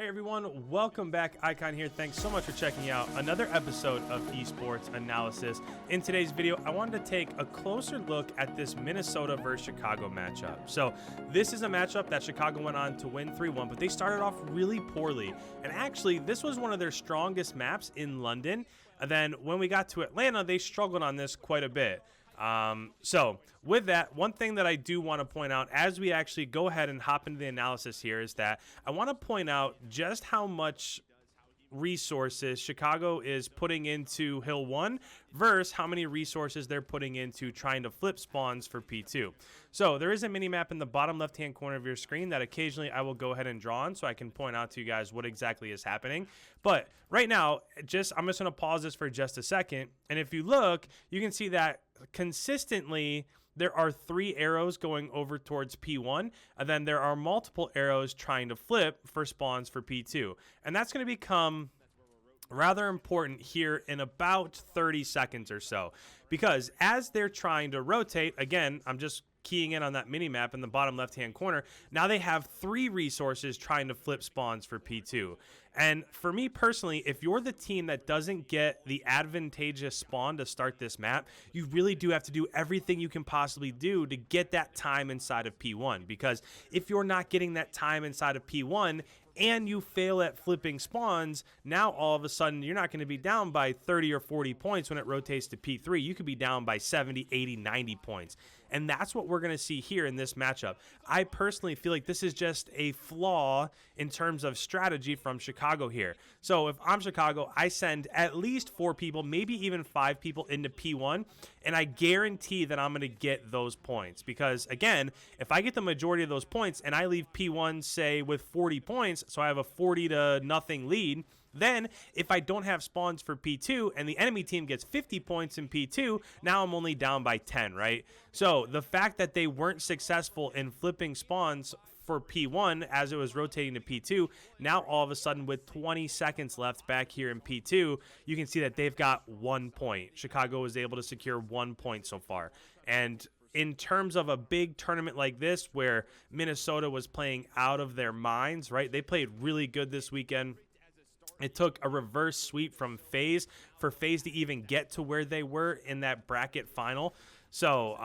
Hey everyone, welcome back. Icon here. Thanks so much for checking out another episode of Esports Analysis. In today's video, I wanted to take a closer look at this Minnesota versus Chicago matchup. So this is a matchup that Chicago went on to win 3-1, but they started off really poorly. And actually, this was one of their strongest maps in London. And then when we got to Atlanta, they struggled on this quite a bit. So with that, one thing that I do want to point out as we actually go ahead and hop into the analysis here is that I want to point out just how much resources Chicago is putting into Hill 1 versus how many resources they're putting into trying to flip spawns for P2. So there is a mini map in the bottom left hand corner of your screen that occasionally I will go ahead and draw on so I can point out to you guys what exactly is happening. But right now, I'm just going to pause this for just a second, and if you look, you can see that consistently there are 3 arrows going over towards P1, and then there are multiple arrows trying to flip for spawns for P2. And that's going to become rather important here in about 30 seconds or so, because as they're trying to rotate, again, I'm just keying in on that mini map in the bottom left hand corner, now they have 3 resources trying to flip spawns for P2. And for me personally, if you're the team that doesn't get the advantageous spawn to start this map, you really do have to do everything you can possibly do to get that time inside of P1, because if you're not getting that time inside of P1 and you fail at flipping spawns, now all of a sudden you're not going to be down by 30 or 40 points when it rotates to P3. You could be down by 70, 80, 90 points. And that's what we're going to see here in this matchup. I personally feel like this is just a flaw in terms of strategy from Chicago here. So if I'm Chicago, I send at least 4 people, maybe even 5 people into P1, and I guarantee that I'm going to get those points. Because again, if I get the majority of those points and I leave P1, say, with 40 points, so I have a 40-0 lead, then if I don't have spawns for P2 and the enemy team gets 50 points in P2, now I'm only down by 10, right? So the fact that they weren't successful in flipping spawns for P1 as it was rotating to P2, now all of a sudden with 20 seconds left back here in P2, you can see that they've got 1 point. Chicago was able to secure 1 point so far. And in terms of a big tournament like this where Minnesota was playing out of their minds, right? They played really good this weekend. It took a reverse sweep from FaZe for FaZe to even get to where they were in that bracket final. So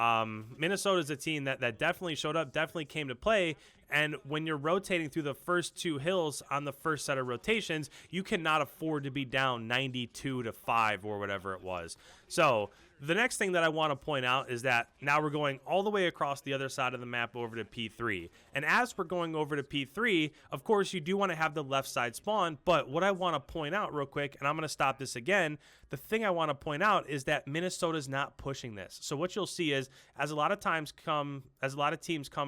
Minnesota's a team that definitely showed up, definitely came to play. And when you're rotating through the first 2 hills on the first set of rotations, you cannot afford to be down 92-5 or whatever it was. So the next thing that I want to point out is that now we're going all the way across the other side of the map over to P3. And as we're going over to P3, of course, you do want to have the left side spawn. But what I want to point out real quick, and I'm going to stop this again, the thing I want to point out is that Minnesota's not pushing this. So what you'll see is as a lot of teams come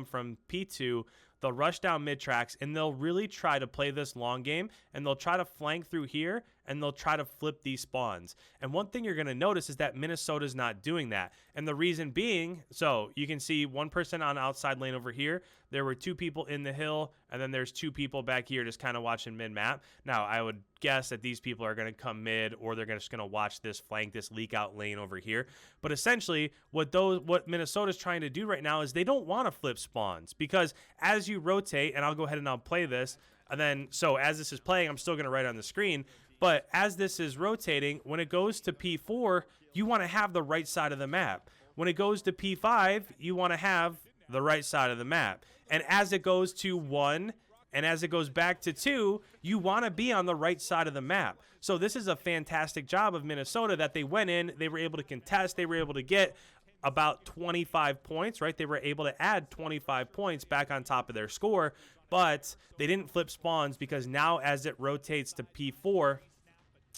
from P2, they'll rush down mid tracks and they'll really try to play this long game, and they'll try to flank through here and they'll try to flip these spawns. And one thing you're going to notice is that Minnesota's not doing that. And the reason being, so you can see 1 person on outside lane over here. There were 2 people in the hill, and then there's 2 people back here just kind of watching mid map. Now, I would guess that these people are going to come mid, or they're just going to watch this flank, this leak out lane over here. But essentially, what Minnesota's trying to do right now is they don't want to flip spawns, because as you rotate, and I'll go ahead and I'll play this, and then so as this is playing, I'm still going to write on the screen. But as this is rotating, when it goes to P4, you want to have the right side of the map. When it goes to P5, you want to have the right side of the map. And as it goes to 1, and as it goes back to 2, you want to be on the right side of the map. So this is a fantastic job of Minnesota that they went in, they were able to contest, they were able to get about 25 points, right? They were able to add 25 points back on top of their score, but they didn't flip spawns, because now as it rotates to P4,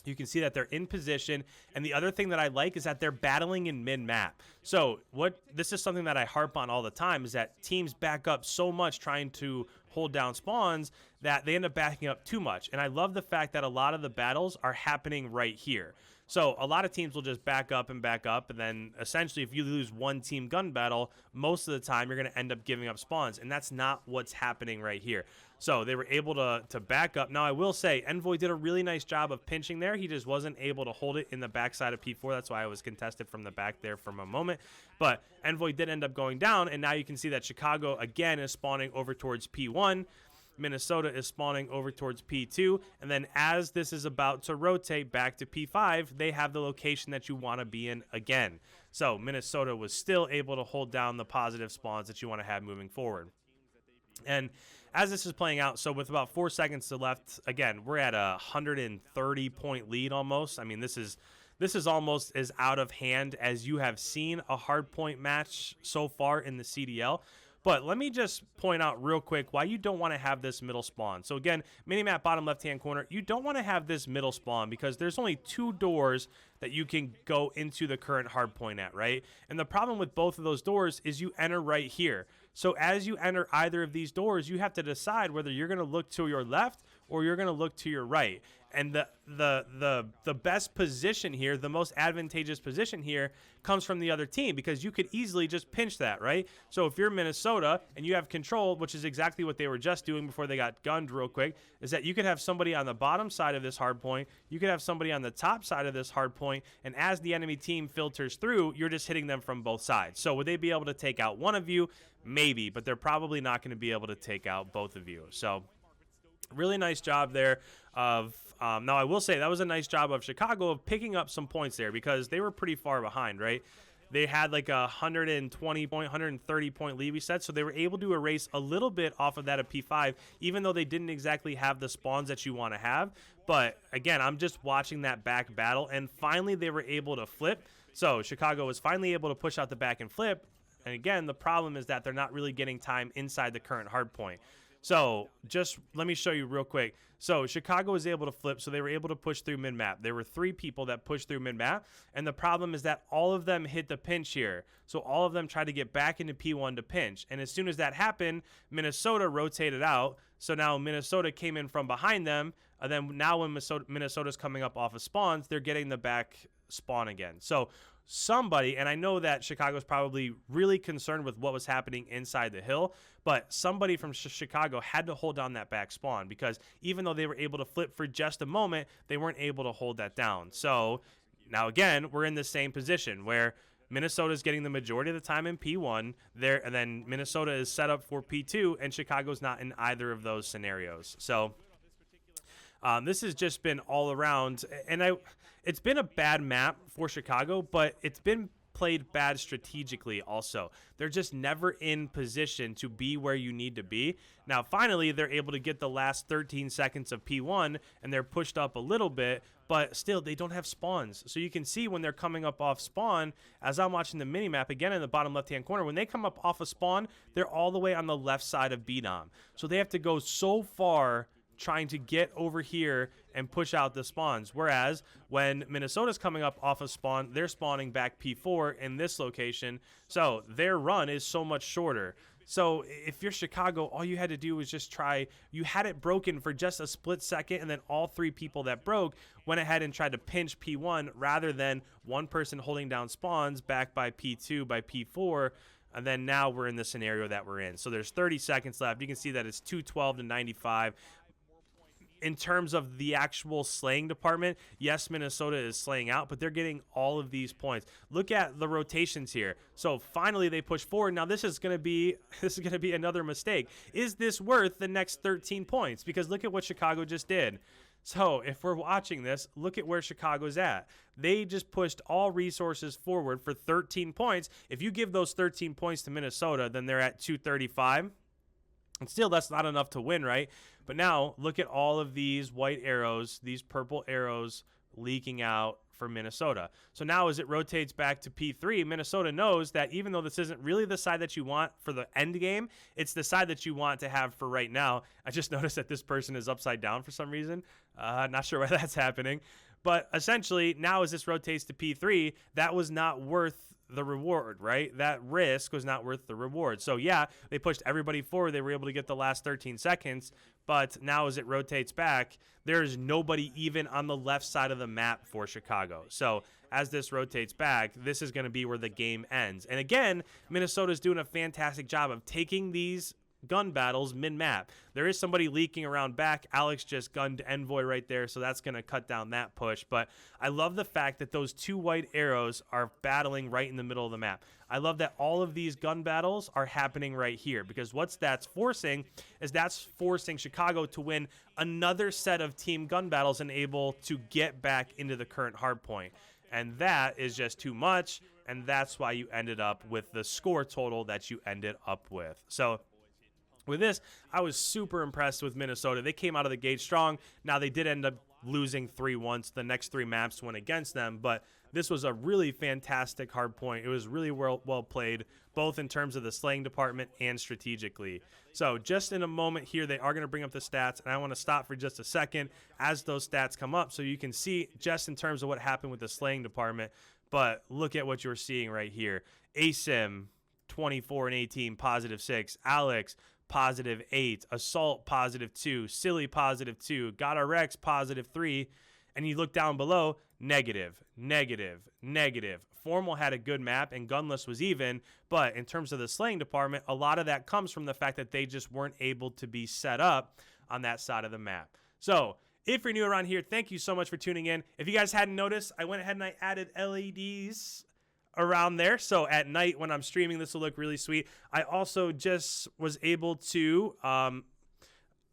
you can see that they're in position. And the other thing that I like is that they're battling in mid-map. So this is something that I harp on all the time, is that teams back up so much trying to hold down spawns that they end up backing up too much. And I love the fact that a lot of the battles are happening right here. So a lot of teams will just back up, and then essentially if you lose 1 team gun battle, most of the time you're going to end up giving up spawns, and that's not what's happening right here. So they were able to back up. Now I will say Envoy did a really nice job of pinching there. He just wasn't able to hold it in the backside of P4. That's why I was contested from the back there for a moment. But Envoy did end up going down, and now you can see that Chicago again is spawning over towards P1. Minnesota is spawning over towards P2, and then as this is about to rotate back to P5, they have the location that you want to be in again. So Minnesota was still able to hold down the positive spawns that you want to have moving forward. And as this is playing out, so with about 4 seconds to left, again, we're at a 130-point lead almost. I mean, this is almost as out of hand as you have seen a hardpoint match so far in the CDL. But let me just point out real quick why you don't want to have this middle spawn. So again, minimap bottom left-hand corner, you don't want to have this middle spawn because there's only 2 doors that you can go into the current hardpoint at, right? And the problem with both of those doors is you enter right here. So as you enter either of these doors, you have to decide whether you're going to look to your left or you're going to look to your right. And the best position here, the most advantageous position here, comes from the other team because you could easily just pinch that, right? So if you're Minnesota and you have control, which is exactly what they were just doing before they got gunned real quick, is that you could have somebody on the bottom side of this hard point, you could have somebody on the top side of this hard point, and as the enemy team filters through, you're just hitting them from both sides. So would they be able to take out one of you? Maybe, but they're probably not going to be able to take out both of you. So really nice job there of now I will say that was a nice job of Chicago of picking up some points there because they were pretty far behind, right? They had like a 130 point lead, we said, so they were able to erase a little bit off of that of P5, even though they didn't exactly have the spawns that you want to have. But again, I'm just watching that back battle, and finally they were able to flip. So Chicago was finally able to push out the back and flip. And again, the problem is that they're not really getting time inside the current hard point. So just let me show you real quick. So Chicago was able to flip, so they were able to push through mid-map. There were 3 people that pushed through mid-map, and the problem is that all of them hit the pinch here. So all of them tried to get back into P1 to pinch. And as soon as that happened, Minnesota rotated out. So now Minnesota came in from behind them. And then now when Minnesota's coming up off of spawns, they're getting the back spawn again. So somebody, and I know that Chicago's probably really concerned with what was happening inside the hill, but somebody from Chicago had to hold down that back spawn because even though they were able to flip for just a moment, they weren't able to hold that down. So now again, we're in the same position where Minnesota's getting the majority of the time in P1 there, and then Minnesota is set up for P2, and Chicago's not in either of those scenarios. So this has just been all around, and it's been a bad map for Chicago, but it's been played bad strategically also. They're just never in position to be where you need to be. Now, finally, they're able to get the last 13 seconds of P1, and they're pushed up a little bit, but still, they don't have spawns. So you can see when they're coming up off spawn, as I'm watching the minimap, again in the bottom left-hand corner, when they come up off of spawn, they're all the way on the left side of B-Dom. So they have to go so far trying to get over here and push out the spawns. Whereas when Minnesota's coming up off of spawn, they're spawning back P4 in this location. So their run is so much shorter. So if you're Chicago, all you had to do was just try. You had it broken for just a split second, and then all 3 people that broke went ahead and tried to pinch P1 rather than one person holding down spawns back by P2, by P4. And then now we're in the scenario that we're in. So there's 30 seconds left. You can see that it's 212 to 95. In terms of the actual slaying department, yes, Minnesota is slaying out, but they're getting all of these points. Look at the rotations here. So finally they push forward. Now this is going to be another mistake. Is this worth the next 13 points? Because look at what Chicago just did. So if we're watching this, look at where Chicago's at. They just pushed all resources forward for 13 points. If you give those 13 points to Minnesota, then they're at 235. And still, that's not enough to win, right? But now, look at all of these white arrows, these purple arrows leaking out for Minnesota. So now as it rotates back to P3, Minnesota knows that even though this isn't really the side that you want for the end game, it's the side that you want to have for right now. I just noticed that this person is upside down for some reason. Not sure why that's happening. But essentially, now as this rotates to P3, that was not worth the reward, right? That risk was not worth the reward. So yeah, they pushed everybody forward. They were able to get the last 13 seconds, but now as it rotates back, there's nobody even on the left side of the map for Chicago. So as this rotates back, this is going to be where the game ends. And again, Minnesota's doing a fantastic job of taking these gun battles min-map. There is somebody leaking around back. Alex just gunned Envoy right there, so that's going to cut down that push. But I love the fact that those 2 white arrows are battling right in the middle of the map. I love that all of these gun battles are happening right here, because what that's forcing is that's forcing Chicago to win another set of team gun battles and able to get back into the current hardpoint. And that is just too much, and that's why you ended up with the score total that you ended up with. So with this, I was super impressed with Minnesota. They came out of the gate strong. Now, they did end up losing 3-1. The next 3 maps went against them, but this was a really fantastic hard point. It was really well played, both in terms of the slaying department and strategically. So just in a moment here, they are going to bring up the stats, and I want to stop for just a second as those stats come up so you can see just in terms of what happened with the slaying department. But look at what you're seeing right here. Asim, 24 and 18, +6. Alex, +8, Assault +2, Silly +2, Got our Rex +3, and you look down below, negative, negative, negative. Formal had a good map and Gunless was even, but in terms of the slaying department, a lot of that comes from the fact that they just weren't able to be set up on that side of the map. So if you're new around here, thank you so much for tuning in. If you guys hadn't noticed, I went ahead and I added LEDs around there, so at night when I'm streaming, this will look really sweet. I also just was able to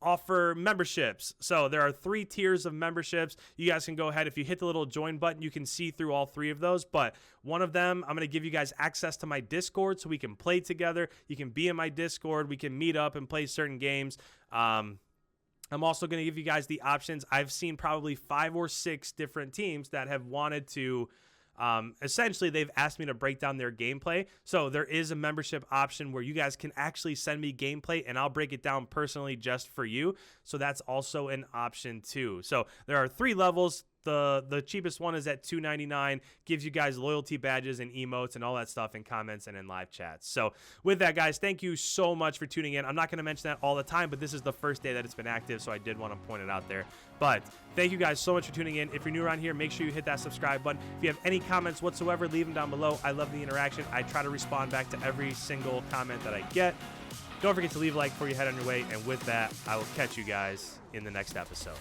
offer memberships. So there are 3 tiers of memberships. You guys can go ahead, if you hit the little join button, you can see through all 3 of those, but one of them, I'm going to give you guys access to my Discord so we can play together. You can be in my Discord, we can meet up and play certain games. I'm also going to give you guys the options. I've seen probably 5 or 6 different teams that have wanted to essentially, they've asked me to break down their gameplay. So there is a membership option where you guys can actually send me gameplay and I'll break it down personally just for you. So that's also an option too. So there are 3 levels. The cheapest one is at $2.99, gives you guys loyalty badges and emotes and all that stuff in comments and in live chats. So with that, guys, thank you so much for tuning in. I'm not going to mention that all the time, but this is the first day that it's been active, so I did want to point it out there. But thank you guys so much for tuning in. If you're new around here, make sure you hit that subscribe button. If you have any comments whatsoever, leave them down below. I love the interaction. I try to respond back to every single comment that I get. Don't forget to leave a like before you head on your way. And with that, I will catch you guys in the next episode.